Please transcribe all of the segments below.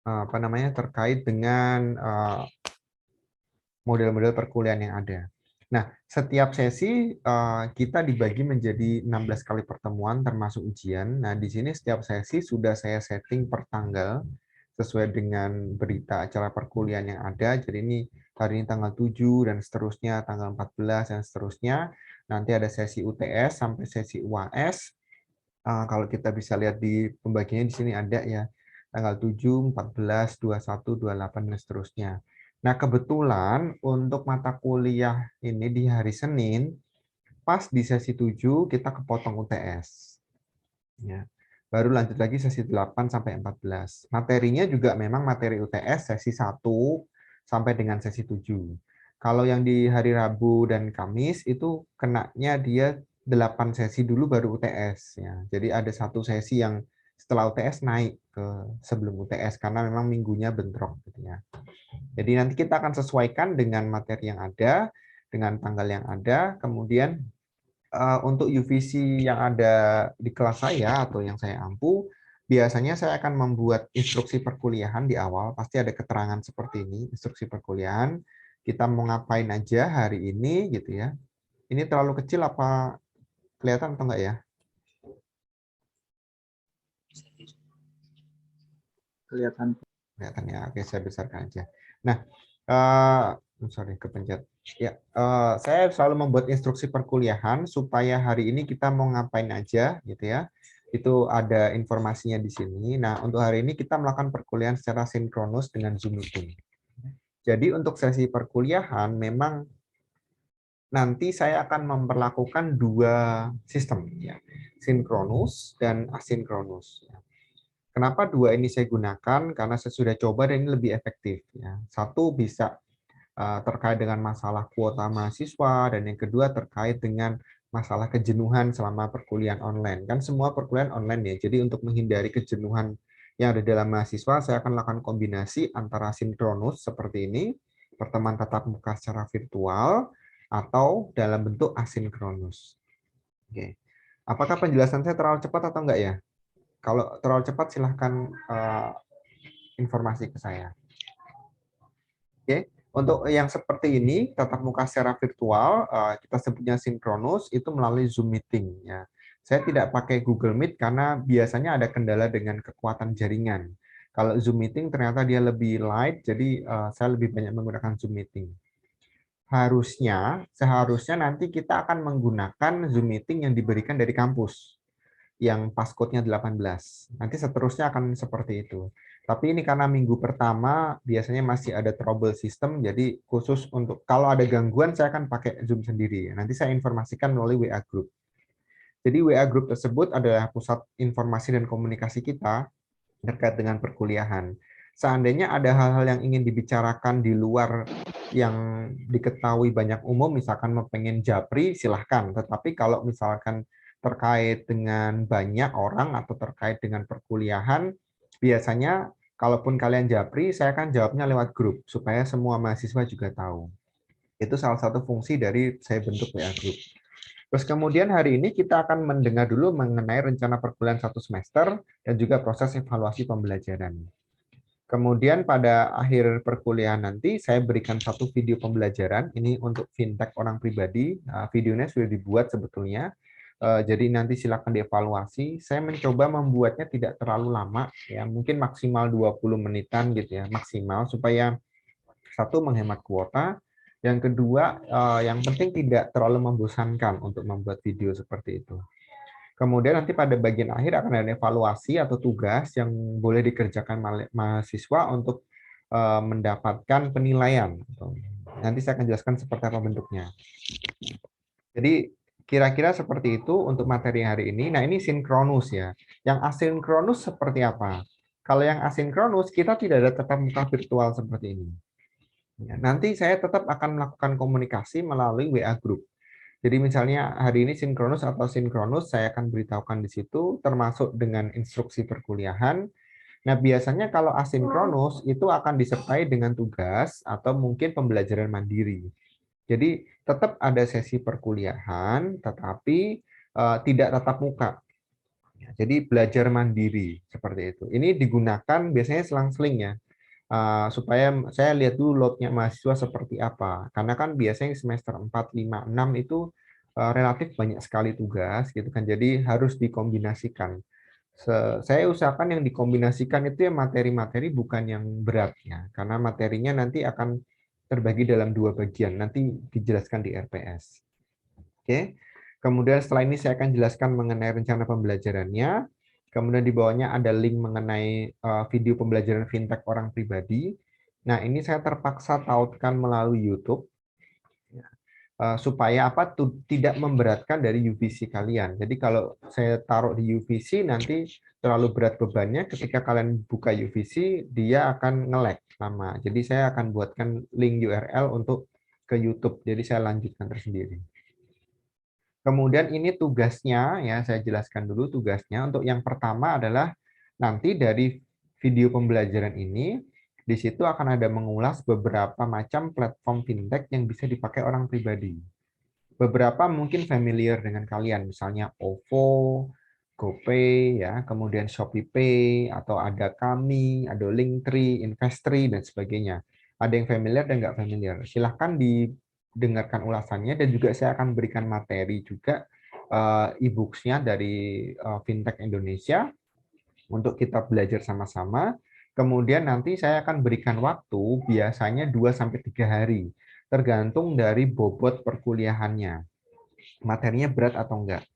apa namanya, terkait dengan model-model perkuliahan yang ada. Nah, setiap sesi kita dibagi menjadi 16 kali pertemuan termasuk ujian. Nah, di sini setiap sesi sudah saya setting per tanggal sesuai dengan berita acara perkuliahan yang ada. Jadi ini hari ini tanggal 7 dan seterusnya, tanggal 14 dan seterusnya. Nanti ada sesi UTS sampai sesi UAS. Kalau kita bisa lihat di pembagiannya di sini ada ya, tanggal 7, 14, 21, 28 dan seterusnya. Nah, kebetulan untuk mata kuliah ini di hari Senin, pas di sesi 7 kita kepotong UTS. Ya. Baru lanjut lagi sesi 8 sampai 14. Materinya juga memang materi UTS sesi 1 sampai dengan sesi 7. Kalau yang di hari Rabu dan Kamis itu kenanya dia 8 sesi dulu baru UTS. Ya. Jadi ada satu sesi yang setelah UTS naik ke sebelum UTS karena memang minggunya bentrok. Gitu ya. Jadi nanti kita akan sesuaikan dengan materi yang ada, dengan tanggal yang ada, kemudian untuk UVC yang ada di kelas saya atau yang saya ampu, biasanya saya akan membuat instruksi perkuliahan di awal, pasti ada keterangan seperti ini, instruksi perkuliahan, kita mau ngapain aja hari ini, gitu ya. Ini terlalu kecil apa kelihatan atau enggak ya? Kelihatan. Kelihatan ya, oke saya besarkan aja. Nah, sorry kepencet. Ya, saya selalu membuat instruksi perkuliahan supaya hari ini kita mau ngapain aja, gitu ya. Itu ada informasinya di sini. Nah, untuk hari ini kita melakukan perkuliahan secara sinkronus dengan Zoom meeting. Jadi untuk sesi perkuliahan memang nanti saya akan memperlakukan dua sistem, ya, sinkronus dan asinkronus. Kenapa dua ini saya gunakan? Karena saya sudah coba dan ini lebih efektif. Ya. Satu bisa terkait dengan masalah kuota mahasiswa, dan yang kedua terkait dengan masalah kejenuhan selama perkuliahan online. Kan semua perkuliahan online ya, jadi untuk menghindari kejenuhan yang ada dalam mahasiswa, saya akan lakukan kombinasi antara sinkronus seperti ini, pertemuan tatap muka secara virtual, atau dalam bentuk asinkronus. Oke. Apakah penjelasan saya terlalu cepat atau enggak ya? Kalau terlalu cepat silahkan informasi ke saya. Oke, untuk yang seperti ini tatap muka secara virtual kita sebutnya sinkronus itu melalui Zoom meeting ya. Saya tidak pakai Google Meet karena biasanya ada kendala dengan kekuatan jaringan. Kalau Zoom meeting ternyata dia lebih light, jadi saya lebih banyak menggunakan Zoom meeting. Seharusnya nanti kita akan menggunakan Zoom meeting yang diberikan dari kampus, yang passcode-nya 18. Nanti seterusnya akan seperti itu. Tapi ini karena minggu pertama biasanya masih ada trouble system, jadi khusus untuk kalau ada gangguan saya akan pakai Zoom sendiri. Nanti saya informasikan melalui WA Group. Jadi WA Group tersebut adalah pusat informasi dan komunikasi kita terkait dengan perkuliahan. Seandainya ada hal-hal yang ingin dibicarakan di luar yang diketahui banyak umum, misalkan mau pengen japri, silahkan. Tetapi kalau misalkan terkait dengan banyak orang atau terkait dengan perkuliahan, biasanya kalaupun kalian japri, saya akan jawabnya lewat grup, supaya semua mahasiswa juga tahu. Itu salah satu fungsi dari saya bentuk WA Group. Terus kemudian hari ini kita akan mendengar dulu mengenai rencana perkuliahan 1 semester dan juga proses evaluasi pembelajaran. Kemudian pada akhir perkuliahan nanti saya berikan satu video pembelajaran. Ini untuk fintech orang pribadi. Videonya sudah dibuat sebetulnya. Jadi nanti silakan dievaluasi. Saya mencoba membuatnya tidak terlalu lama, ya mungkin maksimal 20 menitan gitu ya, maksimal supaya satu menghemat kuota, yang kedua yang penting tidak terlalu membosankan untuk membuat video seperti itu. Kemudian nanti pada bagian akhir akan ada evaluasi atau tugas yang boleh dikerjakan mahasiswa untuk mendapatkan penilaian. Nanti saya akan jelaskan seperti apa bentuknya. Jadi kira-kira seperti itu untuk materi hari ini. Nah ini sinkronus ya. Yang asinkronus seperti apa? Kalau yang asinkronus kita tidak ada tatap muka virtual seperti ini. Nanti saya tetap akan melakukan komunikasi melalui WA Group. Jadi misalnya hari ini sinkronus atau sinkronus, saya akan beritahukan di situ, termasuk dengan instruksi perkuliahan. Nah, biasanya kalau asinkronus itu akan disertai dengan tugas atau mungkin pembelajaran mandiri. Jadi tetap ada sesi perkuliahan, tetapi tidak tatap muka. Jadi belajar mandiri seperti itu. Ini digunakan biasanya selang-seling ya, supaya saya lihat dulu loadnya mahasiswa seperti apa. Karena kan biasanya semester 4, 5, 6 itu relatif banyak sekali tugas gitu kan. Jadi harus dikombinasikan. Saya usahakan yang dikombinasikan itu ya materi-materi bukan yang beratnya, karena materinya nanti akan terbagi dalam dua bagian, nanti dijelaskan di RPS. Oke. Kemudian setelah ini saya akan jelaskan mengenai rencana pembelajarannya. Kemudian di bawahnya ada link mengenai video pembelajaran fintech orang pribadi. Nah, ini saya terpaksa tautkan melalui YouTube supaya apa tidak memberatkan dari UVC kalian. Jadi kalau saya taruh di UVC nanti terlalu berat bebannya, ketika kalian buka UVC dia akan nge-lag lama. Jadi saya akan buatkan link URL untuk ke YouTube. Jadi saya lanjutkan tersendiri. Kemudian ini tugasnya ya, saya jelaskan dulu tugasnya. Untuk yang pertama adalah nanti dari video pembelajaran ini di situ akan ada mengulas beberapa macam platform fintech yang bisa dipakai orang pribadi. Beberapa mungkin familiar dengan kalian, misalnya OVO, GoPay, ya, kemudian ShopeePay, atau ada Kami, ada Linktree, Investri, dan sebagainya. Ada yang familiar dan nggak familiar. Silahkan didengarkan ulasannya, dan juga saya akan berikan materi juga e-books-nya dari Fintech Indonesia untuk kita belajar sama-sama. Kemudian nanti saya akan berikan waktu biasanya 2-3 hari, tergantung dari bobot perkuliahannya. Materinya berat atau enggak.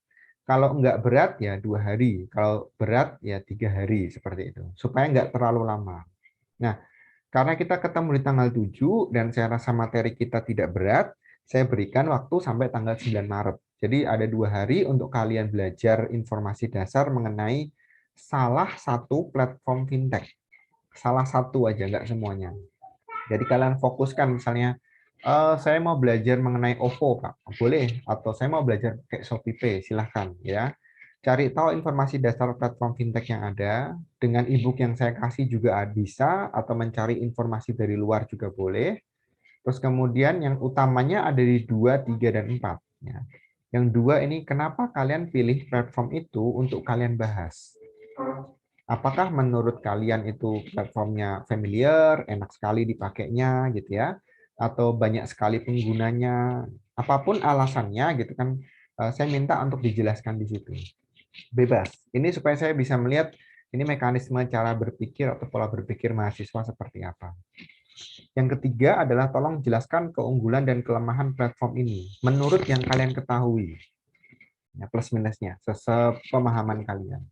Kalau enggak berat ya 2 hari, kalau berat ya 3 hari, seperti itu. Supaya enggak terlalu lama. Nah, karena kita ketemu di tanggal 7 dan saya rasa materi kita tidak berat, saya berikan waktu sampai tanggal 9 Maret. Jadi ada 2 hari untuk kalian belajar informasi dasar mengenai salah satu platform fintech. Salah satu aja, nggak semuanya. Jadi kalian fokuskan misalnya, saya mau belajar mengenai OVO, Pak. Boleh. Atau saya mau belajar kayak ShopeePay, silahkan. Ya. Cari tahu informasi dasar platform fintech yang ada. Dengan e-book yang saya kasih juga bisa, atau mencari informasi dari luar juga boleh. Terus kemudian yang utamanya ada di 2, 3, dan 4. Ya. Yang 2 ini, kenapa kalian pilih platform itu untuk kalian bahas? Apakah menurut kalian itu platformnya familiar, enak sekali dipakainya gitu ya, atau banyak sekali penggunanya, apapun alasannya gitu kan, saya minta untuk dijelaskan di situ. Bebas. Ini supaya saya bisa melihat ini mekanisme cara berpikir atau pola berpikir mahasiswa seperti apa. Yang ketiga adalah tolong jelaskan keunggulan dan kelemahan platform ini menurut yang kalian ketahui. Ya, plus minusnya, sepemahaman kalian.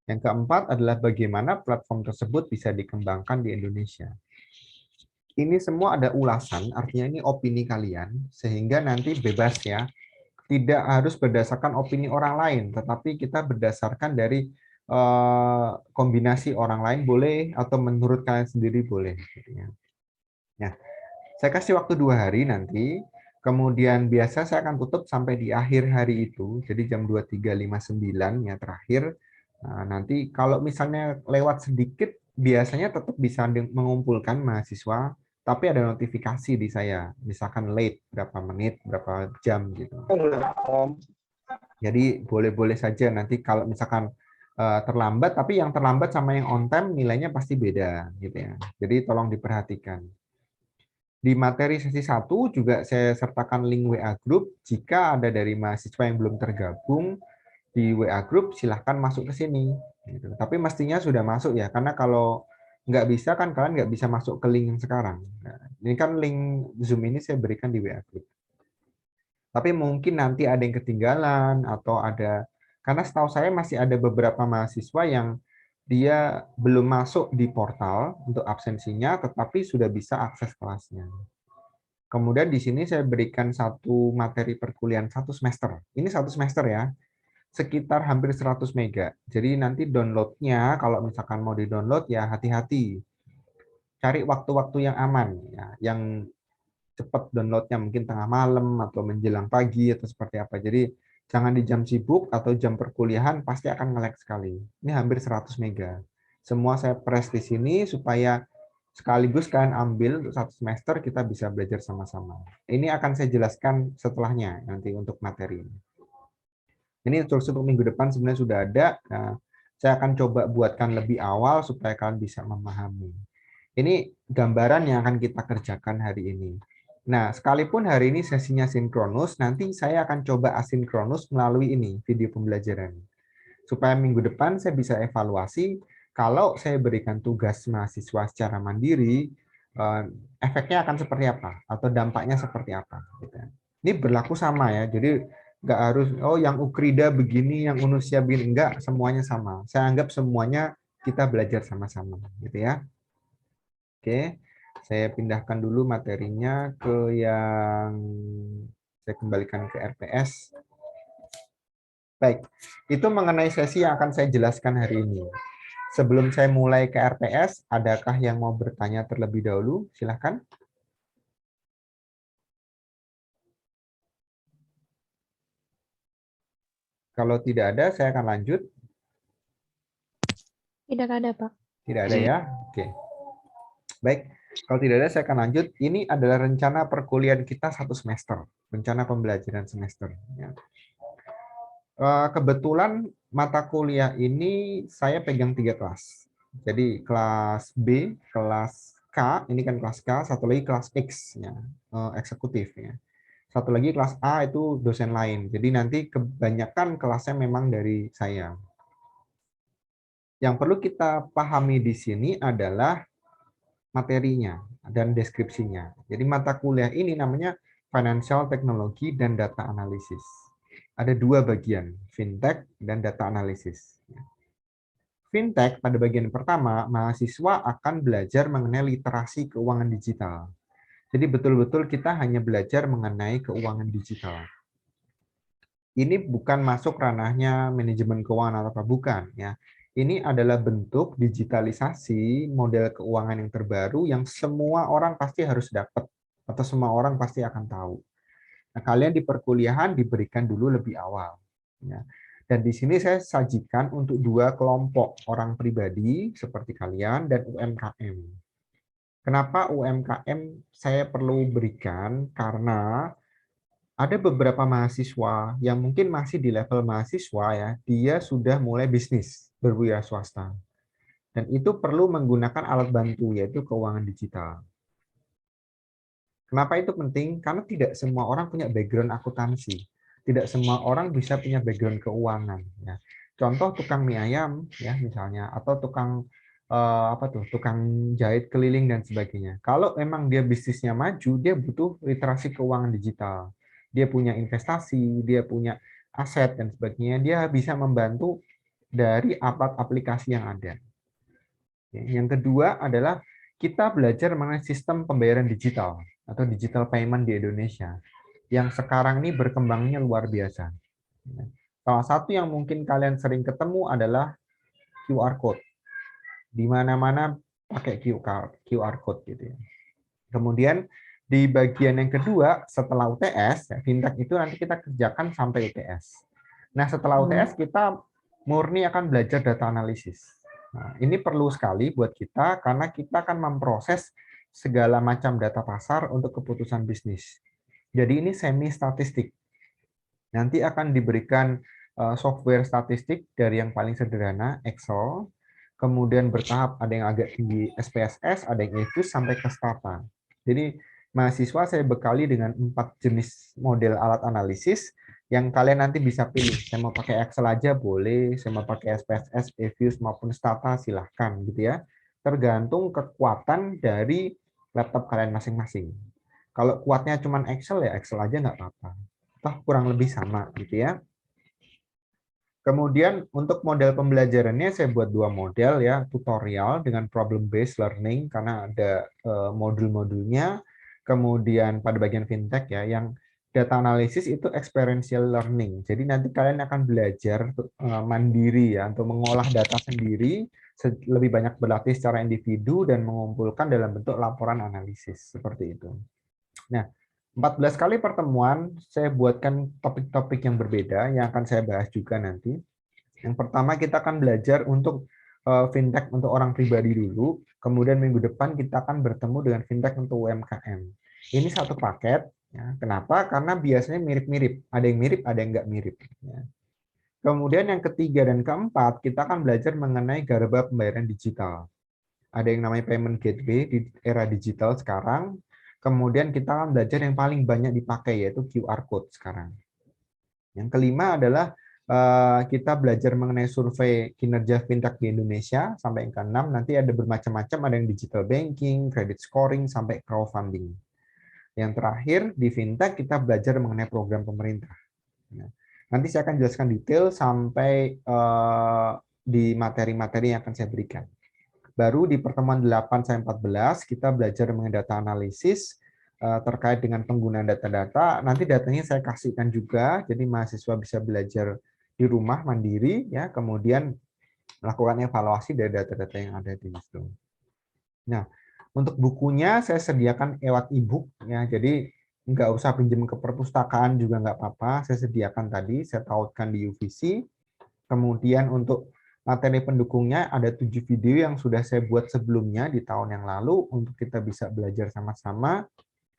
Yang keempat adalah bagaimana platform tersebut bisa dikembangkan di Indonesia. Ini semua ada ulasan, artinya ini opini kalian, sehingga nanti bebas ya. Tidak harus berdasarkan opini orang lain, tetapi kita berdasarkan dari kombinasi orang lain boleh, atau menurut kalian sendiri boleh. Nah, saya kasih waktu 2 hari nanti, kemudian biasa saya akan tutup sampai di akhir hari itu, jadi jam 23.59 ya terakhir. Nah, nanti kalau misalnya lewat sedikit, biasanya tetap bisa mengumpulkan mahasiswa, tapi ada notifikasi di saya, misalkan late, berapa menit, berapa jam gitu. Jadi boleh-boleh saja nanti kalau misalkan terlambat, tapi yang terlambat sama yang on time nilainya pasti beda gitu ya. Jadi tolong diperhatikan. Di materi sesi 1 juga saya sertakan link WA Group. Jika ada dari mahasiswa yang belum tergabung di WA Group, silahkan masuk ke sini. Gitu. Tapi mestinya sudah masuk ya, karena kalau nggak bisa kan kalian nggak bisa masuk ke link yang sekarang. Nah, ini kan link Zoom ini saya berikan di WA Group. Tapi mungkin nanti ada yang ketinggalan atau ada, karena setahu saya masih ada beberapa mahasiswa yang dia belum masuk di portal untuk absensinya, tetapi sudah bisa akses kelasnya. Kemudian di sini saya berikan satu materi perkuliahan 1 semester. Ini 1 semester ya, sekitar hampir 100 mega. Jadi nanti downloadnya, kalau misalkan mau di-download ya hati-hati. Cari waktu-waktu yang aman, ya, yang cepat downloadnya, mungkin tengah malam atau menjelang pagi atau seperti apa. Jadi jangan di jam sibuk atau jam perkuliahan, pasti akan nge-lag sekali. Ini hampir 100 mega. Semua saya press di sini supaya sekaligus kalian ambil untuk 1 semester, kita bisa belajar sama-sama. Ini akan saya jelaskan setelahnya nanti untuk materi ini. Ini instruksi untuk minggu depan sebenarnya sudah ada. Nah, saya akan coba buatkan lebih awal supaya kalian bisa memahami. Ini gambaran yang akan kita kerjakan hari ini. Nah, sekalipun hari ini sesinya sinkronus, nanti saya akan coba asinkronus melalui ini, video pembelajaran. Supaya minggu depan saya bisa evaluasi, kalau saya berikan tugas mahasiswa secara mandiri, efeknya akan seperti apa, atau dampaknya seperti apa. Ini berlaku sama ya, jadi nggak harus, oh yang Ukrida begini, yang Unusia begini, enggak, semuanya sama. Saya anggap semuanya kita belajar sama-sama, gitu ya. Oke, saya pindahkan dulu materinya ke yang saya kembalikan ke RPS. Baik, itu mengenai sesi yang akan saya jelaskan hari ini. Sebelum saya mulai ke RPS, adakah yang mau bertanya terlebih dahulu? Silahkan. Kalau tidak ada, saya akan lanjut. Tidak ada, Pak. Tidak ada ya? Oke. Baik, kalau tidak ada saya akan lanjut. Ini adalah rencana perkuliahan kita 1 semester. Rencana pembelajaran semester. Ya. Kebetulan mata kuliah ini saya pegang 3 kelas. Jadi kelas B, kelas K, ini kan kelas K, satu lagi kelas X, ya, eksekutif. Ya. Satu lagi kelas A itu dosen lain. Jadi nanti kebanyakan kelasnya memang dari saya. Yang perlu kita pahami di sini adalah materinya dan deskripsinya. Jadi mata kuliah ini namanya Financial Technology dan Data Analysis. Ada 2 bagian, fintech dan data analysis. Fintech pada bagian pertama, mahasiswa akan belajar mengenai literasi keuangan digital. Jadi betul-betul kita hanya belajar mengenai keuangan digital. Ini bukan masuk ranahnya manajemen keuangan atau apa, bukan ya. Ini adalah bentuk digitalisasi model keuangan yang terbaru yang semua orang pasti harus dapat atau semua orang pasti akan tahu. Nah, kalian di perkuliahan diberikan dulu lebih awal. Ya. Dan di sini saya sajikan untuk 2 kelompok orang pribadi seperti kalian dan UMKM. Kenapa UMKM saya perlu berikan? Karena ada beberapa mahasiswa yang mungkin masih di level mahasiswa ya, dia sudah mulai bisnis berwira swasta. Dan itu perlu menggunakan alat bantu yaitu keuangan digital. Kenapa itu penting? Karena tidak semua orang punya background akuntansi. Tidak semua orang bisa punya background keuangan ya. Contoh tukang mie ayam ya misalnya atau tukang tukang jahit keliling dan sebagainya. Kalau memang dia bisnisnya maju, dia butuh literasi keuangan digital. Dia punya investasi, dia punya aset dan sebagainya, dia bisa membantu dari aplikasi yang ada. Yang kedua adalah kita belajar mengenai sistem pembayaran digital atau digital payment di Indonesia yang sekarang ini berkembangnya luar biasa. Salah satu yang mungkin kalian sering ketemu adalah QR code. Di mana-mana pakai QR code gitu ya. Kemudian di bagian yang kedua setelah UTS, fintech itu nanti kita kerjakan sampai UTS. Nah, setelah UTS kita murni akan belajar data analisis. Nah, ini perlu sekali buat kita karena kita akan memproses segala macam data pasar untuk keputusan bisnis. Jadi ini semi statistik. Nanti akan diberikan software statistik dari yang paling sederhana, Excel, kemudian bertahap, ada yang agak tinggi SPSS, ada yang EFUS, sampai ke Stata. Jadi mahasiswa saya bekali dengan 4 jenis model alat analisis yang kalian nanti bisa pilih. Saya mau pakai Excel aja boleh, saya mau pakai SPSS, EFUS maupun Stata silahkan gitu ya. Tergantung kekuatan dari laptop kalian masing-masing. Kalau kuatnya cuma Excel ya Excel aja nggak apa-apa. Toh kurang lebih sama gitu ya. Kemudian untuk model pembelajarannya saya buat 2 model ya, tutorial dengan problem based learning karena ada modul-modulnya. Kemudian pada bagian fintech ya, yang data analisis itu experiential learning. Jadi nanti kalian akan belajar mandiri ya untuk mengolah data sendiri, lebih banyak berlatih secara individu dan mengumpulkan dalam bentuk laporan analisis seperti itu. Nah, 14 kali pertemuan, saya buatkan topik-topik yang berbeda yang akan saya bahas juga nanti. Yang pertama kita akan belajar untuk fintech untuk orang pribadi dulu, kemudian minggu depan kita akan bertemu dengan fintech untuk UMKM. Ini satu paket. Ya. Kenapa? Karena biasanya mirip-mirip. Ada yang mirip, ada yang nggak mirip. Ya. Kemudian yang ketiga dan keempat, kita akan belajar mengenai garba pembayaran digital. Ada yang namanya payment gateway di era digital sekarang. Kemudian kita akan belajar yang paling banyak dipakai, yaitu QR code sekarang. Yang kelima adalah kita belajar mengenai survei kinerja fintech di Indonesia. Sampai yang keenam, nanti ada bermacam-macam, ada yang digital banking, credit scoring, sampai crowdfunding. Yang terakhir, di fintech kita belajar mengenai program pemerintah. Nah, nanti saya akan jelaskan detail sampai di materi-materi yang akan saya berikan. Baru di pertemuan 8-14 kita belajar mengenai data analisis terkait dengan penggunaan data-data. Nanti datanya saya kasihkan juga, jadi mahasiswa bisa belajar di rumah mandiri, ya, kemudian melakukan evaluasi dari data-data yang ada di situ. Nah, untuk bukunya saya sediakan lewat e-book, ya, jadi nggak usah pinjam ke perpustakaan juga nggak apa-apa. Saya sediakan tadi, saya tautkan di UVC. Kemudian untuk materi pendukungnya ada 7 video yang sudah saya buat sebelumnya di tahun yang lalu untuk kita bisa belajar sama-sama.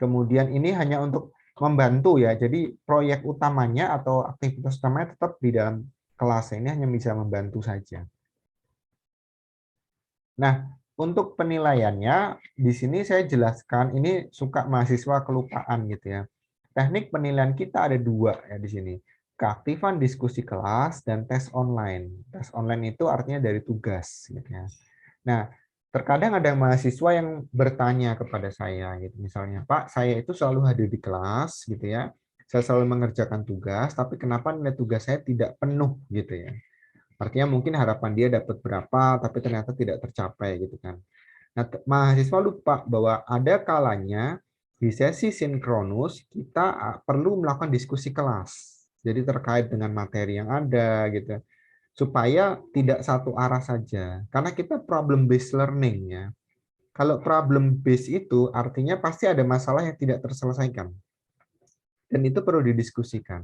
Kemudian ini hanya untuk membantu, ya. Jadi proyek utamanya atau aktivitas utamanya tetap di dalam kelas, ini hanya bisa membantu saja. Nah, untuk penilaiannya di sini saya jelaskan, ini suka mahasiswa kelupaan gitu ya. Teknik penilaian kita ada 2 ya di sini. Keaktifan diskusi kelas dan tes online. Tes online itu artinya dari tugas gitu ya. Nah, terkadang ada mahasiswa yang bertanya kepada saya gitu. Misalnya, "Pak, saya itu selalu hadir di kelas gitu ya. Saya selalu mengerjakan tugas, tapi kenapa nilai tugas saya tidak penuh gitu ya." Artinya mungkin harapan dia dapat berapa, tapi ternyata tidak tercapai gitu kan. Nah, mahasiswa lupa bahwa ada kalanya di sesi sinkronus kita perlu melakukan diskusi kelas. Jadi terkait dengan materi yang ada gitu. Supaya tidak satu arah saja. Karena kita problem based learning ya. Kalau problem based itu artinya pasti ada masalah yang tidak terselesaikan. Dan itu perlu didiskusikan.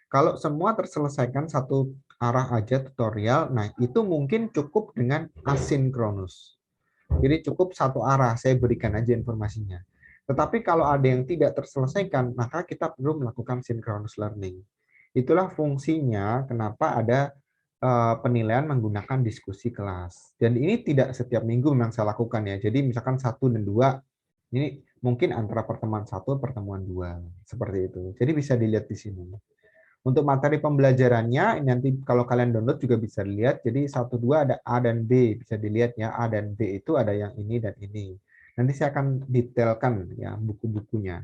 Kalau semua terselesaikan satu arah aja tutorial, nah itu mungkin cukup dengan asinkronus. Jadi cukup satu arah, saya berikan aja informasinya. Tetapi kalau ada yang tidak terselesaikan, maka kita perlu melakukan synchronous learning. Itulah fungsinya kenapa ada penilaian menggunakan diskusi kelas. Dan ini tidak setiap minggu memang saya lakukan ya. Jadi misalkan 1 dan 2, ini mungkin antara pertemuan 1 pertemuan 2 seperti itu. Jadi bisa dilihat di sini. Untuk materi pembelajarannya, nanti kalau kalian download juga bisa dilihat. Jadi 1-2 ada A dan B, bisa dilihat ya. A dan B itu ada yang ini dan ini. Nanti saya akan detailkan ya buku-bukunya.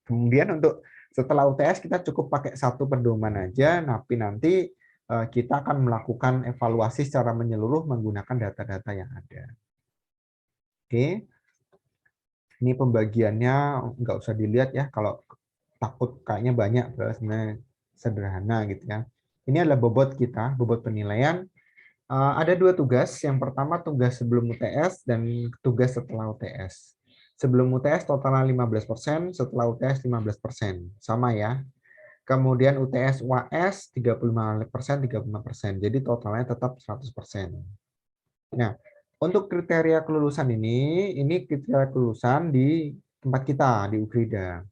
Kemudian untuk setelah UTS kita cukup pakai satu pedoman aja, tapi nanti kita akan melakukan evaluasi secara menyeluruh menggunakan data-data yang ada. Oke, ini pembagiannya nggak usah dilihat ya, kalau takut kayaknya banyak, sebenarnya sederhana gitu ya. Ini adalah bobot kita, bobot penilaian. Ada 2 tugas. Yang pertama tugas sebelum UTS dan tugas setelah UTS. Sebelum UTS totalnya 15%, setelah UTS 15%. Sama ya. Kemudian UTS UAS 35%, 35%. Jadi totalnya tetap 100%. Nah, untuk kriteria kelulusan ini kriteria kelulusan di tempat kita, di Ugrida.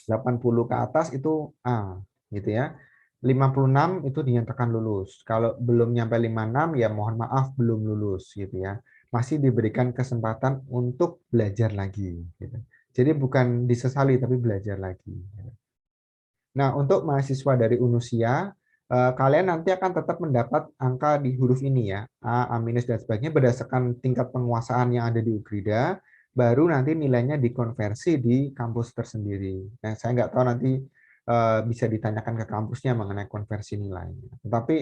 80 ke atas itu A, gitu ya. 56 itu dinyatakan lulus. Kalau belum nyampe 56 ya mohon maaf belum lulus gitu ya. Masih diberikan kesempatan untuk belajar lagi gitu. Jadi bukan disesali tapi belajar lagi. Nah, untuk mahasiswa dari Unusia, kalian nanti akan tetap mendapat angka di huruf ini ya, A, A minus dan sebagainya berdasarkan tingkat penguasaan yang ada di Ugrida, baru nanti nilainya dikonversi di kampus tersendiri. Nah, saya nggak tahu nanti bisa ditanyakan ke kampusnya mengenai konversi nilai. Tetapi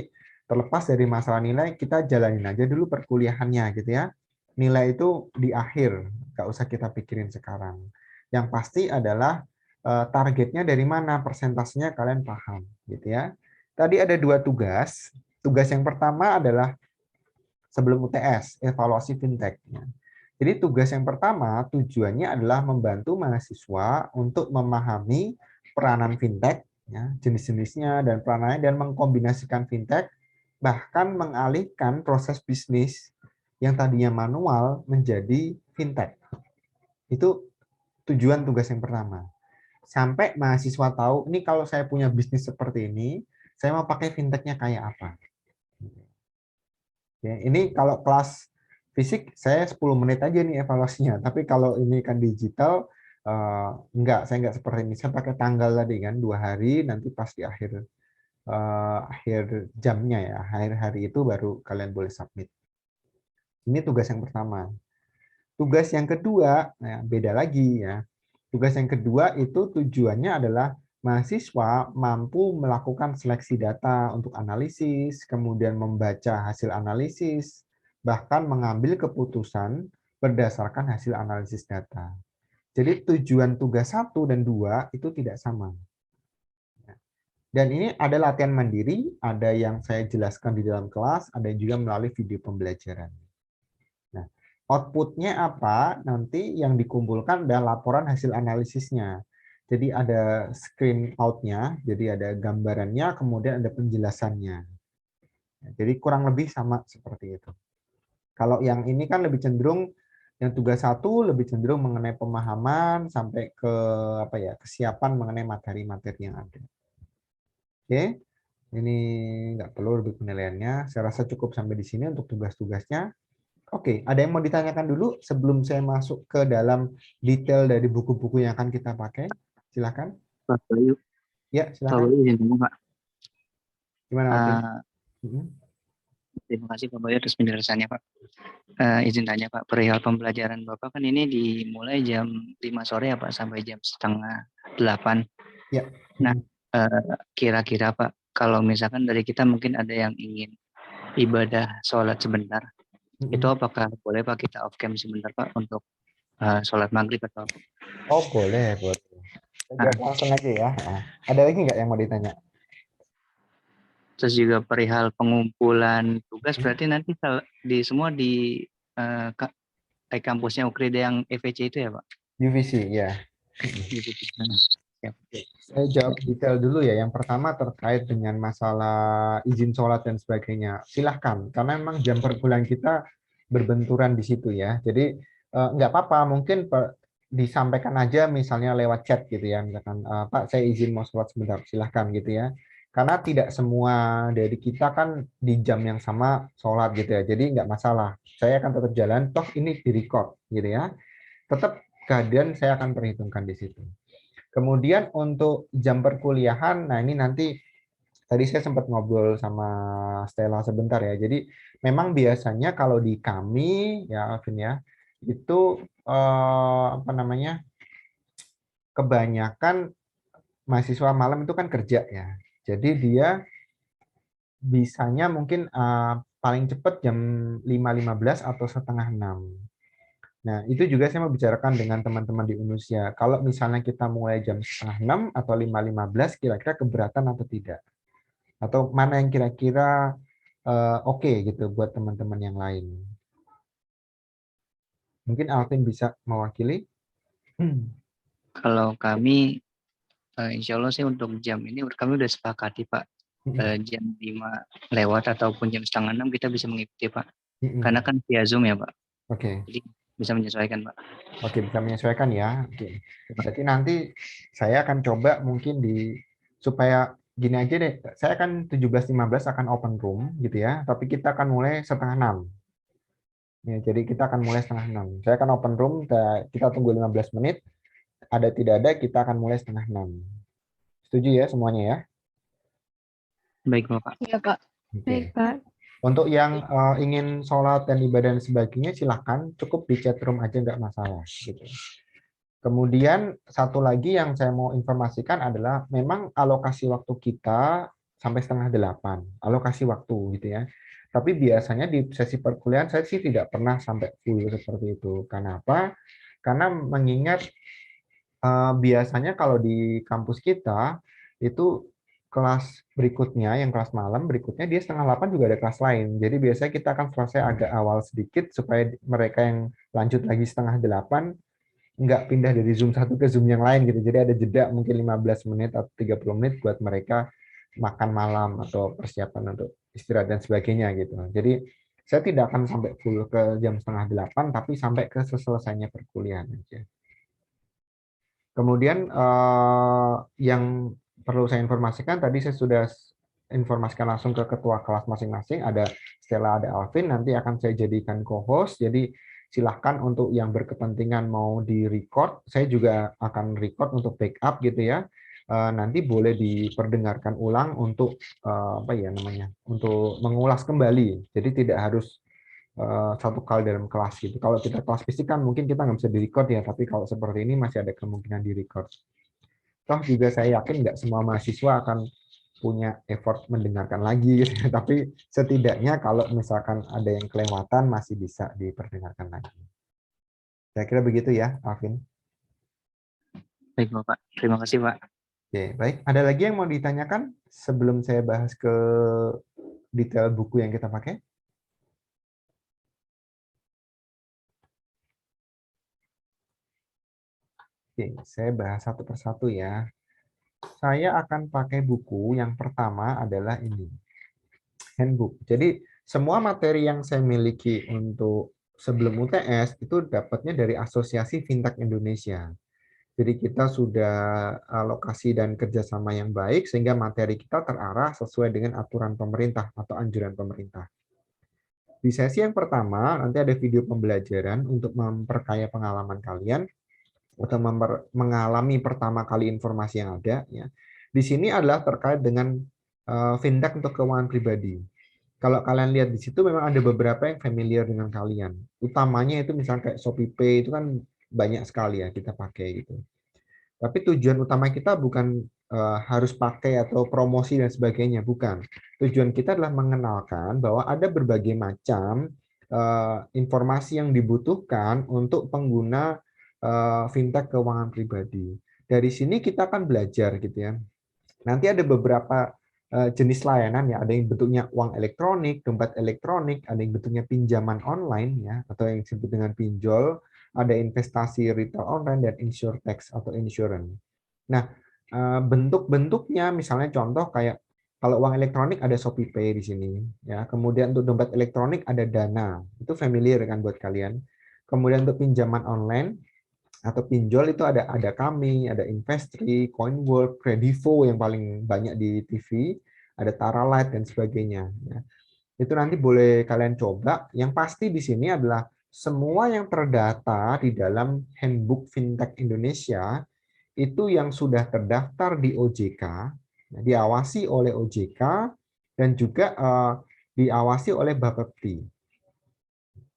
terlepas dari masalah nilai, kita jalanin aja dulu perkuliahannya gitu ya. Nilai itu di akhir, nggak usah kita pikirin sekarang. Yang pasti adalah targetnya dari mana, persentasenya kalian paham gitu ya. Tadi ada 2 tugas. Tugas yang pertama adalah sebelum UTS, evaluasi fintech. Jadi tugas yang pertama tujuannya adalah membantu mahasiswa untuk memahami peranan fintech, ya, jenis-jenisnya dan peranannya, dan mengkombinasikan fintech, bahkan mengalihkan proses bisnis yang tadinya manual menjadi fintech. Itu tujuan tugas yang pertama. Sampai mahasiswa tahu, ini kalau saya punya bisnis seperti ini, saya mau pakai fintech-nya kayak apa. Oke, ini kalau kelas fisik saya 10 menit aja nih evaluasinya, tapi kalau ini kan digital enggak, saya enggak seperti ini. Saya pakai tanggal tadi kan 2 hari, nanti pas di akhir jamnya ya, akhir hari itu baru kalian boleh submit. Ini tugas yang pertama. Tugas yang kedua, nah beda lagi ya. Tugas yang kedua itu tujuannya adalah mahasiswa mampu melakukan seleksi data untuk analisis, kemudian membaca hasil analisis, bahkan mengambil keputusan berdasarkan hasil analisis data. Jadi tujuan tugas 1 dan 2 itu tidak sama. Dan ini ada latihan mandiri, ada yang saya jelaskan di dalam kelas, ada juga melalui video pembelajaran. Nah, outputnya apa? Nanti yang dikumpulkan adalah laporan hasil analisisnya. Jadi ada screen out-nya, jadi ada gambarannya, kemudian ada penjelasannya. Jadi kurang lebih sama seperti itu. Kalau yang ini kan lebih cenderung, yang tugas 1 lebih cenderung mengenai pemahaman sampai ke apa ya, kesiapan mengenai materi-materi yang ada. Oke, ini nggak perlu lebih penilaiannya. Saya rasa cukup sampai di sini untuk tugas-tugasnya. Oke, ada yang mau ditanyakan dulu sebelum saya masuk ke dalam detail dari buku-buku yang akan kita pakai? Silakan. Pak Bayu, Ya, Pak silakan. Bayu izin tanya Pak. Gimana, Alvin? Terima kasih Pak Bayu atas penjelasannya Pak. Izin tanya Pak, perihal pembelajaran Bapak kan ini dimulai jam 5 sore ya Pak sampai jam 7:30. Ya. Nah, kira-kira Pak, kalau misalkan dari kita mungkin ada yang ingin ibadah sholat sebentar, itu apakah boleh Pak kita off cam sebentar Pak untuk sholat maghrib atau? Oh, boleh, boleh. Langsung aja ya. Ada lagi nggak yang mau ditanya? Terus juga perihal pengumpulan tugas, berarti nanti semua di kampusnya Ukrida yang EVC itu ya Pak? UVC, ya. Saya jawab detail dulu ya. Yang pertama terkait dengan masalah izin sholat dan sebagainya. Silahkan, karena memang jam perkuliahan kita berbenturan di situ ya. Jadi nggak apa-apa, mungkin disampaikan aja misalnya lewat chat gitu ya. Misalkan, Pak saya izin mau sholat sebentar, silahkan gitu ya. Karena tidak semua dari kita kan di jam yang sama sholat gitu ya. Jadi nggak masalah. Saya akan tetap jalan, toh ini di-record gitu ya. Tetap keadaan saya akan perhitungkan di situ. Kemudian untuk jam perkuliahan, nah ini nanti tadi saya sempat ngobrol sama Stella sebentar ya. Jadi memang biasanya kalau di kami ya Alvin ya, itu apa namanya? Kebanyakan mahasiswa malam itu kan kerja ya. Jadi dia bisanya mungkin paling cepat jam 5.15 atau setengah 6. Nah, itu juga saya mau bicarakan dengan teman-teman di Unusia. Kalau misalnya kita mulai jam setengah 6 atau 5.15, kira-kira keberatan atau tidak? Atau mana yang kira-kira oke gitu buat teman-teman yang lain? Mungkin Alvin bisa mewakili? Kalau kami, insya Allah sih untuk jam ini kami udah sepakati Pak. Jam 5 lewat ataupun jam setengah 6 kita bisa mengikuti Pak. Karena kan via Zoom ya Pak. Oke. Jadi bisa menyesuaikan Pak. Oke, bisa menyesuaikan ya. Oke. Berarti nanti saya akan coba mungkin supaya gini aja deh. Saya akan 17.15 akan open room gitu ya. Tapi kita akan mulai setengah 6. Ya, jadi kita akan mulai setengah 6. Saya akan open room, kita tunggu 15 menit. Ada tidak ada, kita akan mulai setengah 6. Setuju ya semuanya ya? Baik Bapak. Iya Pak. Oke. Baik Pak. Untuk yang ingin sholat dan ibadah dan sebagainya, silahkan cukup di chat room aja, nggak masalah. Gitu. Kemudian satu lagi yang saya mau informasikan adalah memang alokasi waktu kita sampai setengah 8, alokasi waktu gitu ya. Tapi biasanya di sesi perkuliahan saya sih tidak pernah sampai full seperti itu. Kenapa? Karena mengingat biasanya kalau di kampus kita itu kelas berikutnya, yang kelas malam berikutnya dia setengah 8 juga ada kelas lain. Jadi biasanya kita akan selesai agak awal sedikit supaya mereka yang lanjut lagi setengah 8 nggak pindah dari Zoom satu ke Zoom yang lain gitu. Jadi ada jeda mungkin 15 menit atau 30 menit buat mereka makan malam atau persiapan untuk istirahat dan sebagainya gitu. Jadi saya tidak akan sampai full ke jam setengah 8, tapi sampai ke selesainya perkuliahan aja. Kemudian yang perlu saya informasikan, tadi saya sudah informasikan langsung ke ketua kelas masing-masing. Ada Stella, ada Alvin, nanti akan saya jadikan co-host. Jadi silahkan untuk yang berkepentingan mau di-record, saya juga akan record untuk backup gitu ya. Nanti boleh diperdengarkan ulang untuk apa ya namanya, untuk mengulas kembali. Jadi tidak harus satu kali dalam kelas gitu. Kalau kita kelas fisik kan mungkin kita nggak bisa di-record ya, tapi kalau seperti ini masih ada kemungkinan di-record. Toh juga saya yakin nggak semua mahasiswa akan punya effort mendengarkan lagi gitu ya. Tapi setidaknya kalau misalkan ada yang kelewatan masih bisa diperdengarkan lagi. Saya kira begitu ya, Alvin. Baik, Bapak. Terima kasih, Pak. Oke, baik. Ada lagi yang mau ditanyakan sebelum saya bahas ke detail buku yang kita pakai? Oke, saya bahas satu persatu ya. Saya akan pakai buku yang pertama adalah ini, handbook. Jadi semua materi yang saya miliki untuk sebelum UTS itu dapatnya dari Asosiasi Fintech Indonesia. Jadi kita sudah alokasi dan kerjasama yang baik sehingga materi kita terarah sesuai dengan aturan pemerintah atau anjuran pemerintah. Di sesi yang pertama nanti ada video pembelajaran untuk memperkaya pengalaman kalian atau mengalami pertama kali informasi yang ada. Ya. Di sini adalah terkait dengan fintech untuk keuangan pribadi. Kalau kalian lihat di situ memang ada beberapa yang familiar dengan kalian. Utamanya itu misalnya kayak ShopeePay itu kan banyak sekali ya kita pakai gitu. Tapi tujuan utama kita bukan harus pakai atau promosi dan sebagainya, bukan. Tujuan kita adalah mengenalkan bahwa ada berbagai macam informasi yang dibutuhkan untuk pengguna fintech keuangan pribadi. Dari sini kita akan belajar gitu ya. Nanti ada beberapa jenis layanan ya, ada yang bentuknya uang elektronik, dompet elektronik, ada yang bentuknya pinjaman online ya, atau yang disebut dengan pinjol, ada investasi retail online dan insurtech atau insurance. Nah, bentuk-bentuknya misalnya contoh kayak kalau uang elektronik ada ShopeePay di sini ya. Kemudian untuk dompet elektronik ada Dana. Itu familiar kan buat kalian. Kemudian untuk pinjaman online atau pinjol itu ada kami, ada Investri, Coinworld, Kredivo yang paling banyak di TV, ada Taralight dan sebagainya. Ya. Itu nanti boleh kalian coba. Yang pasti di sini adalah semua yang terdata di dalam Handbook Fintech Indonesia itu yang sudah terdaftar di OJK, diawasi oleh OJK, dan juga diawasi oleh Bapepti.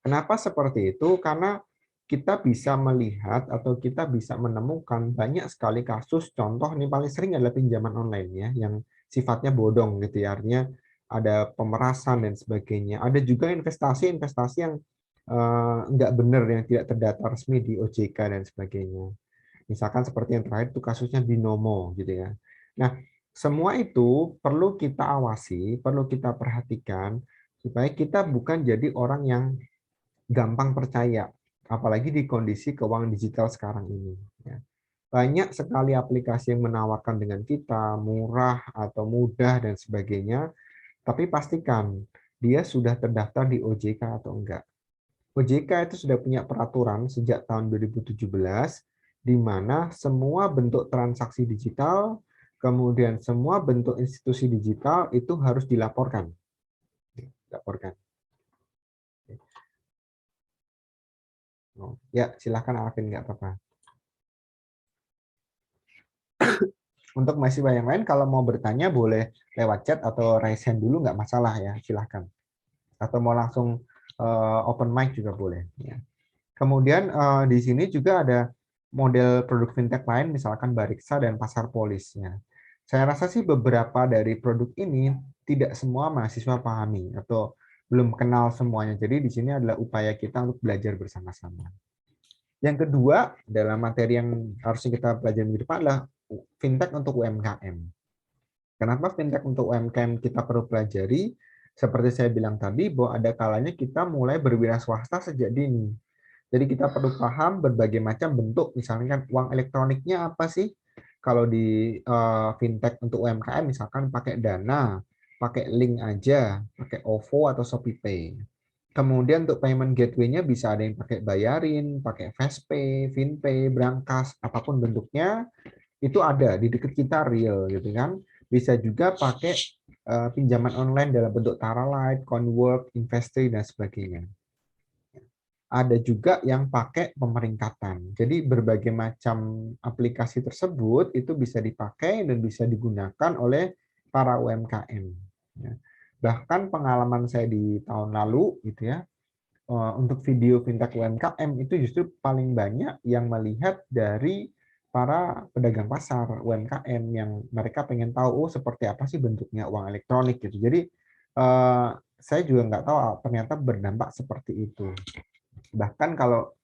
Kenapa seperti itu? Karena kita bisa melihat atau kita bisa menemukan banyak sekali kasus, contoh ini paling sering adalah pinjaman online ya, yang sifatnya bodong gitu ya, artinya ada pemerasan dan sebagainya. Ada juga investasi-investasi yang nggak benar, yang tidak terdata resmi di OJK dan sebagainya. Misalkan seperti yang terakhir itu kasusnya Binomo gitu ya. Nah, semua itu perlu kita awasi, perlu kita perhatikan supaya kita bukan jadi orang yang gampang percaya, apalagi di kondisi keuangan digital sekarang ini. Ya. Banyak sekali aplikasi yang menawarkan dengan kita, murah atau mudah dan sebagainya, tapi pastikan dia sudah terdaftar di OJK atau enggak. OJK itu sudah punya peraturan sejak tahun 2017, di mana semua bentuk transaksi digital, kemudian semua bentuk institusi digital itu harus dilaporkan. Dilaporkan. Ya, silakan Alvin, nggak apa-apa. Untuk mahasiswa yang lain, kalau mau bertanya boleh lewat chat atau raise hand dulu, nggak masalah ya, silahkan. Atau mau langsung open mic juga boleh. Ya. Kemudian di sini juga ada model produk fintech lain, misalkan Bariksa dan Pasar Polis. Ya. Saya rasa sih beberapa dari produk ini tidak semua mahasiswa pahami atau belum kenal semuanya. Jadi di sini adalah upaya kita untuk belajar bersama-sama. Yang kedua, dalam materi yang harusnya kita pelajari di depan adalah fintech untuk UMKM. Kenapa fintech untuk UMKM kita perlu pelajari? Seperti saya bilang tadi, bahwa ada kalanya kita mulai berwira swasta sejak dini. Jadi kita perlu paham berbagai macam bentuk, misalnya kan uang elektroniknya apa sih? Kalau di fintech untuk UMKM misalkan pakai Dana, pakai link aja, pakai OVO atau ShopeePay. Kemudian untuk payment gateway-nya bisa ada yang pakai Bayarin, pakai Fastpay, FinPay, Brankas, apapun bentuknya itu ada di dekat kita real gitu kan. Bisa juga pakai pinjaman online dalam bentuk Taralite, Conwork, Investri, dan sebagainya. Ada juga yang pakai pemeringkatan. Jadi berbagai macam aplikasi tersebut itu bisa dipakai dan bisa digunakan oleh para UMKM. Ya. Bahkan pengalaman saya di tahun lalu, gitu ya, untuk video fintech UMKM itu justru paling banyak yang melihat dari para pedagang pasar UMKM yang mereka pengen tahu, oh seperti apa sih bentuknya uang elektronik gitu. Jadi saya juga nggak tahu ternyata berdampak seperti itu. Bahkan kalau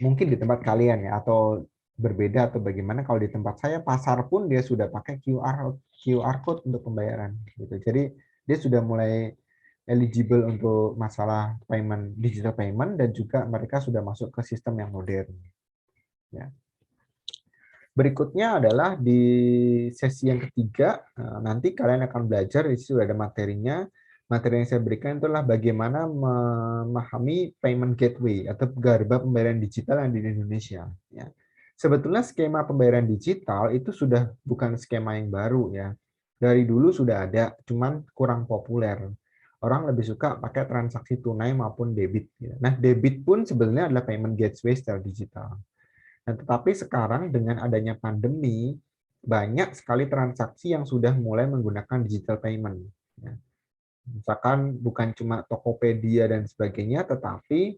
mungkin di tempat kalian ya, atau berbeda atau bagaimana, kalau di tempat saya pasar pun dia sudah pakai QR code untuk pembayaran gitu. Jadi dia sudah mulai eligible untuk masalah payment, digital payment, dan juga mereka sudah masuk ke sistem yang modern. Ya. Berikutnya adalah di sesi yang ketiga, nanti kalian akan belajar, di situ ada materinya. Materi yang saya berikan itulah bagaimana memahami payment gateway atau garba pembayaran digital yang di Indonesia. Ya. Sebetulnya skema pembayaran digital itu sudah bukan skema yang baru ya. Dari dulu sudah ada, cuman kurang populer. Orang lebih suka pakai transaksi tunai maupun debit. Ya. Nah, debit pun sebenarnya adalah payment gateway secara digital. Nah, tetapi sekarang dengan adanya pandemi, banyak sekali transaksi yang sudah mulai menggunakan digital payment. Ya. Misalkan bukan cuma Tokopedia dan sebagainya, tetapi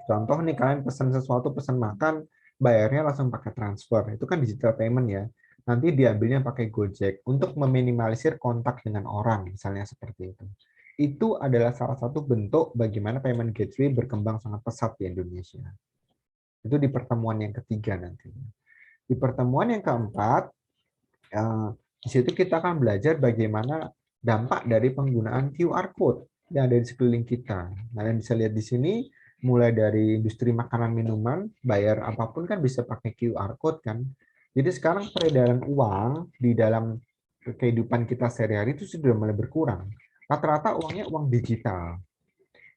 contoh nih kalian pesan sesuatu, pesan makan, bayarnya langsung pakai transfer. Itu kan digital payment ya. Nanti diambilnya pakai Gojek untuk meminimalisir kontak dengan orang, misalnya seperti itu. Itu adalah salah satu bentuk bagaimana payment gateway berkembang sangat pesat di Indonesia. Itu di pertemuan yang ketiga nantinya. Di pertemuan yang keempat, di situ kita akan belajar bagaimana dampak dari penggunaan QR code yang ada di sekeliling kita. Kalian bisa lihat di sini, mulai dari industri makanan minuman, bayar apapun kan bisa pakai QR code kan. Jadi sekarang peredaran uang di dalam kehidupan kita sehari-hari itu sudah mulai berkurang. Rata-rata uangnya uang digital.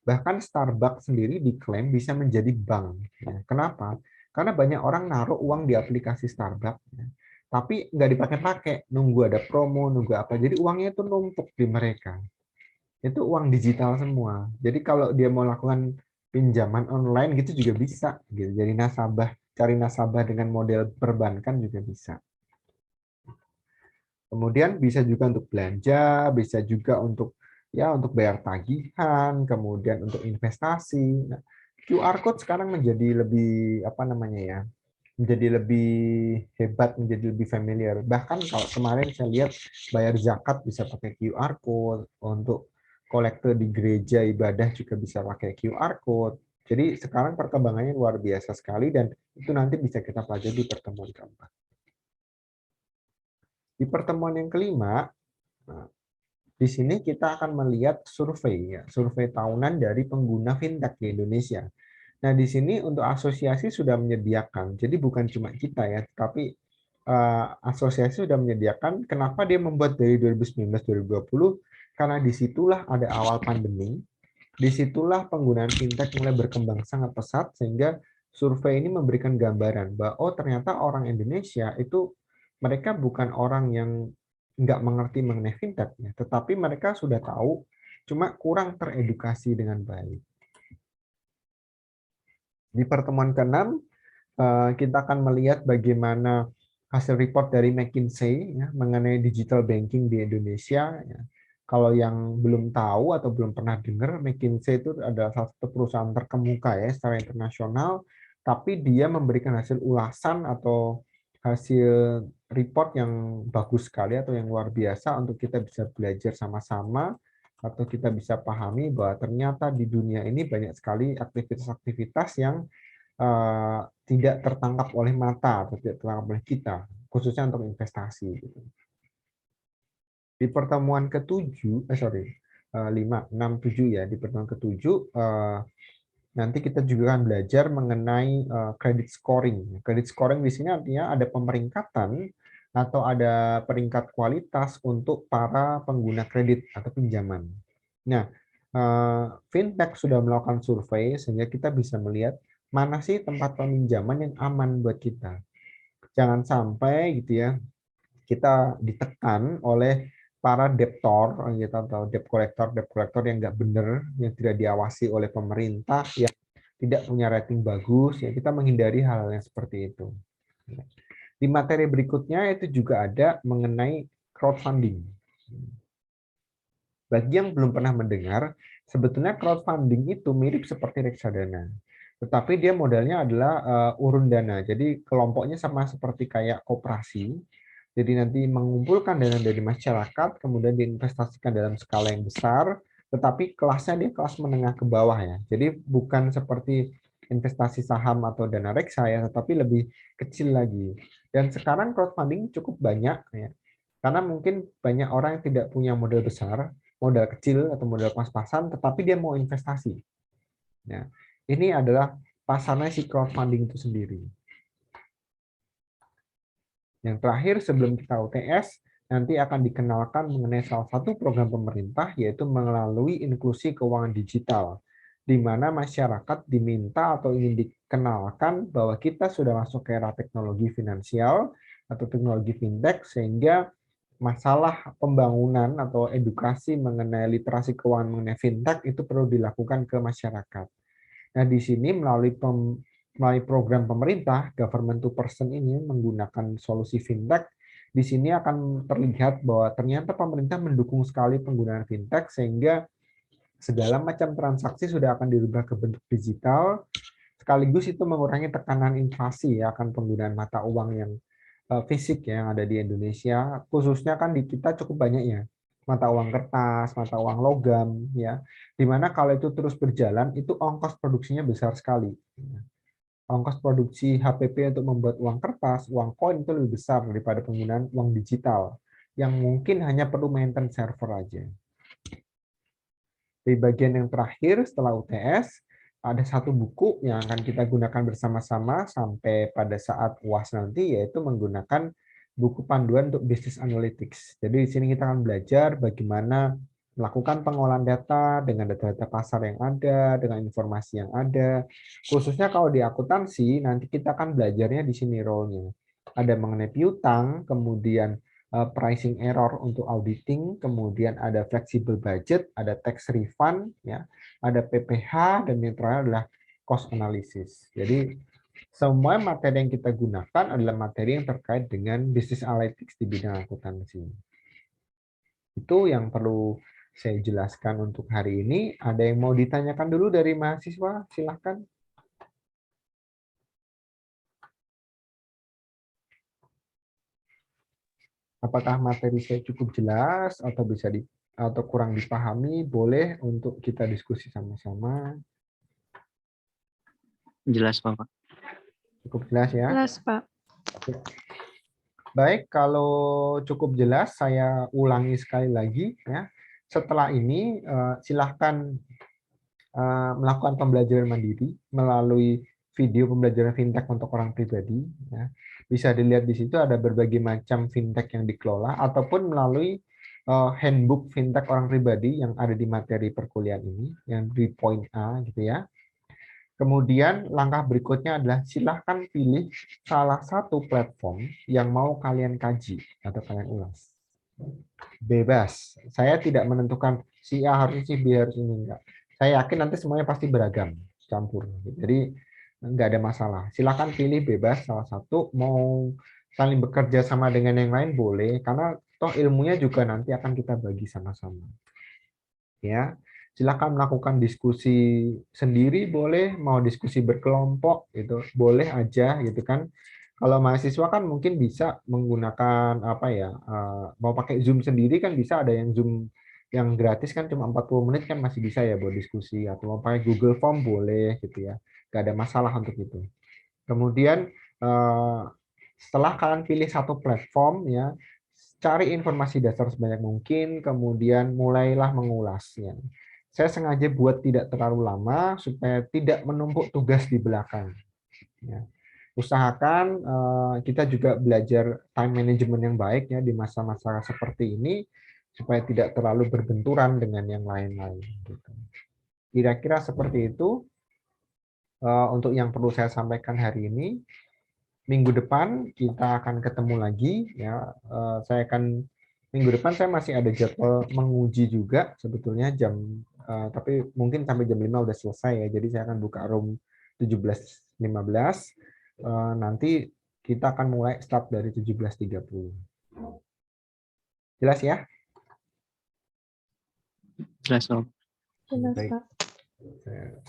Bahkan Starbucks sendiri diklaim bisa menjadi bank. Kenapa? Karena banyak orang naruh uang di aplikasi Starbucks, tapi nggak dipakai-pakai, nunggu ada promo, nunggu apa. Jadi uangnya itu numpuk di mereka. Itu uang digital semua. Jadi kalau dia mau lakukan pinjaman online gitu juga bisa. Gitu. Jadi nasabah, cari nasabah dengan model perbankan juga bisa. Kemudian bisa juga untuk belanja, bisa juga untuk bayar tagihan, kemudian untuk investasi. Nah, QR code sekarang menjadi lebih menjadi lebih hebat, menjadi lebih familiar. Bahkan kalau kemarin saya lihat bayar zakat bisa pakai QR code, untuk kolektor di gereja ibadah juga bisa pakai QR code. Jadi sekarang perkembangannya luar biasa sekali, dan itu nanti bisa kita pelajari di pertemuan keempat. Di pertemuan yang kelima, di sini kita akan melihat survei tahunan dari pengguna fintech di Indonesia. Nah, di sini untuk asosiasi sudah menyediakan. Jadi bukan cuma kita ya, tapi asosiasi sudah menyediakan. Kenapa dia membuat dari 2019-2020? Karena disitulah ada awal pandemi. Disitulah penggunaan fintech mulai berkembang sangat pesat, sehingga survei ini memberikan gambaran bahwa oh ternyata orang Indonesia itu mereka bukan orang yang nggak mengerti mengenai fintech, tetapi mereka sudah tahu, cuma kurang teredukasi dengan baik. Di pertemuan ke-6, kita akan melihat bagaimana hasil report dari McKinsey mengenai digital banking di Indonesia. Kalau yang belum tahu atau belum pernah dengar, McKinsey itu adalah salah satu perusahaan terkemuka ya secara internasional, tapi dia memberikan hasil ulasan atau hasil report yang bagus sekali atau yang luar biasa untuk kita bisa belajar sama-sama, atau kita bisa pahami bahwa ternyata di dunia ini banyak sekali aktivitas-aktivitas yang tidak tertangkap oleh mata atau tidak tertangkap oleh kita, khususnya untuk investasi. Di pertemuan ke-7, 7 ya, di pertemuan ke-7, nanti kita juga akan belajar mengenai credit scoring. Credit scoring di sini artinya ada pemeringkatan atau ada peringkat kualitas untuk para pengguna kredit atau pinjaman. Nah, fintech sudah melakukan survei sehingga kita bisa melihat mana sih tempat peminjaman yang aman buat kita. Jangan sampai gitu ya, kita ditekan oleh para debtor gitu, atau debt collector yang nggak benar, yang tidak diawasi oleh pemerintah, yang tidak punya rating bagus, ya kita menghindari hal yang seperti itu. Di materi berikutnya itu juga ada mengenai crowdfunding. Bagi yang belum pernah mendengar, sebetulnya crowdfunding itu mirip seperti reksadana. Tetapi dia modelnya adalah urun dana. Jadi kelompoknya sama seperti kayak koperasi. Jadi nanti mengumpulkan dana dari masyarakat, kemudian diinvestasikan dalam skala yang besar, tetapi kelasnya dia kelas menengah ke bawah ya. Jadi bukan seperti investasi saham atau dana reksa ya, tetapi lebih kecil lagi. Dan sekarang crowdfunding cukup banyak ya. Karena mungkin banyak orang yang tidak punya modal besar, modal kecil atau modal pas-pasan, tetapi dia mau investasi. Ya. Ini adalah pasarnya si crowdfunding itu sendiri. Yang terakhir, sebelum kita UTS, nanti akan dikenalkan mengenai salah satu program pemerintah, yaitu melalui inklusi keuangan digital, di mana masyarakat diminta atau ingin dikenalkan bahwa kita sudah masuk ke era teknologi finansial atau teknologi fintech, sehingga masalah pembangunan atau edukasi mengenai literasi keuangan mengenai fintech itu perlu dilakukan ke masyarakat. Nah, di sini melalui program pemerintah, government to person ini menggunakan solusi fintech, di sini akan terlihat bahwa ternyata pemerintah mendukung sekali penggunaan fintech, sehingga segala macam transaksi sudah akan dirubah ke bentuk digital, sekaligus itu mengurangi tekanan inflasi ya, akan penggunaan mata uang yang fisik ya, yang ada di Indonesia, khususnya kan di kita cukup banyak ya, mata uang kertas, mata uang logam, ya, dimana kalau itu terus berjalan, itu ongkos produksinya besar sekali. Ongkos produksi HPP untuk membuat uang kertas, uang koin itu lebih besar daripada penggunaan uang digital, yang mungkin hanya perlu maintenance server aja. Di bagian yang terakhir setelah UTS, ada satu buku yang akan kita gunakan bersama-sama sampai pada saat UAS nanti, yaitu menggunakan buku panduan untuk business analytics. Jadi di sini kita akan belajar bagaimana melakukan pengolahan data dengan data-data pasar yang ada, dengan informasi yang ada. Khususnya kalau di akuntansi, nanti kita akan belajarnya di sini role-nya. Ada mengenai piutang, kemudian pricing error untuk auditing, kemudian ada flexible budget, ada tax refund, ya, ada PPh, dan yang terakhir adalah cost analysis. Jadi semua materi yang kita gunakan adalah materi yang terkait dengan business analytics di bidang akuntansi. Itu yang perlu saya jelaskan untuk hari ini. Ada yang mau ditanyakan dulu dari mahasiswa? Silahkan. Apakah materi saya cukup jelas atau bisa atau kurang dipahami? Boleh untuk kita diskusi sama-sama. Jelas, Pak. Cukup jelas ya? Jelas, Pak. Baik, kalau cukup jelas, saya ulangi sekali lagi ya. Setelah ini silahkan melakukan pembelajaran mandiri melalui video pembelajaran fintech untuk orang pribadi. Ya. Bisa dilihat di situ ada berbagai macam fintech yang dikelola, ataupun melalui handbook fintech orang pribadi yang ada di materi perkuliahan ini, yang di poin A gitu ya. Kemudian langkah berikutnya adalah silahkan pilih salah satu platform yang mau kalian kaji atau kalian ulas. Bebas. Saya tidak menentukan si A harus si B harus ini, enggak. Saya yakin nanti semuanya pasti beragam, campur. Jadi enggak ada masalah. Silahkan pilih bebas salah satu, mau saling bekerja sama dengan yang lain boleh, karena toh ilmunya juga nanti akan kita bagi sama-sama. Ya. Silakan melakukan diskusi sendiri boleh, mau diskusi berkelompok itu boleh aja gitu kan. Kalau mahasiswa kan mungkin bisa menggunakan apa ya, mau pakai Zoom sendiri kan bisa, ada yang Zoom yang gratis kan cuma 40 menit kan masih bisa ya buat diskusi, atau mau pakai Google Form boleh gitu ya. Gak ada masalah untuk itu. Kemudian setelah kalian pilih satu platform ya, cari informasi dasar sebanyak mungkin, kemudian mulailah mengulasnya. Saya sengaja buat tidak terlalu lama supaya tidak menumpuk tugas di belakang. Ya. Usahakan kita juga belajar time management yang baik ya di masa-masa seperti ini supaya tidak terlalu berbenturan dengan yang lain-lain. Kira-kira seperti itu untuk yang perlu saya sampaikan hari ini. Minggu depan kita akan ketemu lagi ya. Saya akan Minggu depan saya masih ada jadwal menguji juga sebetulnya tapi mungkin sampai jam 5 udah selesai ya. Jadi saya akan buka room 17.15. Nanti kita akan mulai start dari 17.30. Jelas ya? Jelas, Om. Jelas, Baik. Pak.